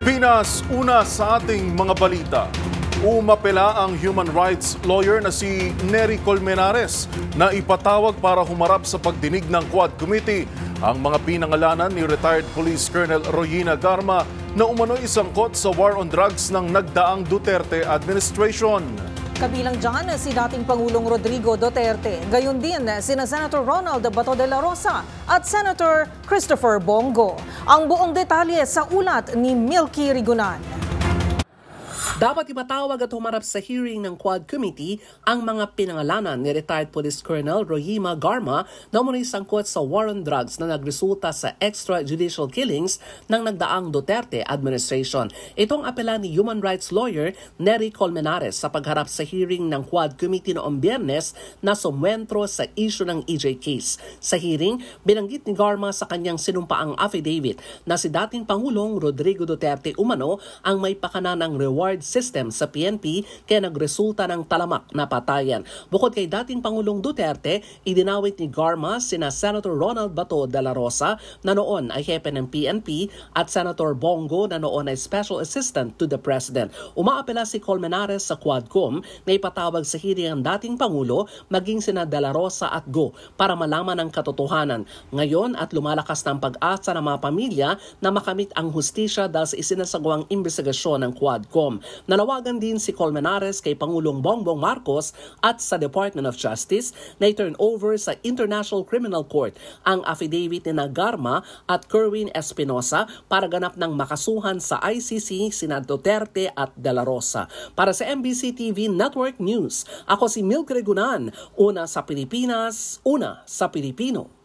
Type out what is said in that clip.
Pinas, una sa ating mga balita. Umapela ang human rights lawyer na si Nery Colmenares na ipatawag para humarap sa pagdinig ng Quad Committee ang mga pinangalanan ni retired Police Colonel Royina Garma na umano'y sangkot sa war on drugs ng nagdaang Duterte administration. Kabilang dyan si dating Pangulong Rodrigo Duterte, gayon din sina Senator Ronald Bato de la Rosa at Senator Christopher Bongo. Ang buong detalye sa ulat ni Milky Rigunan. Dapat ipatawag at humarap sa hearing ng Quad Committee ang mga pinangalanan ni retired Police Colonel Royina Garma na umunoy sangkot sa war on drugs na nagresulta sa extrajudicial killings ng nagdaang Duterte administration. Itong apela ni human rights lawyer Nery Colmenares sa pagharap sa hearing ng Quad Committee noong Biyernes na sumwentro sa issue ng EJ case. Sa hearing, binanggit ni Garma sa kanyang sinumpaang affidavit na si dating Pangulong Rodrigo Duterte umano ang may pakana ng reward system sa PNP kaya nagresulta ng talamak na patayan. Bukod kay dating Pangulong Duterte, idinawit ni Garma sina Senator Ronald Bato de la Rosa na noon ay hepe ng PNP at Senator Bongo na noon ay Special Assistant to the President. Umaapela si Colmenares sa Quadcom na ipatawag sa hearing ang dating Pangulo maging sina de la Rosa at Go para malaman ang katotohanan. Ngayon at lumalakas ng pag-asa ng mga pamilya na makamit ang hustisya dahil sa isinasagawang investigasyon ng Quadcom. Nanawagan din si Colmenares kay Pangulong Bongbong Marcos at sa Department of Justice na i-turn over sa International Criminal Court ang affidavit ni Garma at Kerwin Espinosa para ganap ng makasuhan sa ICC sina Duterte at De La Rosa. Para sa MBC TV Network News, ako si Milky Rigunan, una sa Pilipinas, una sa Pilipino.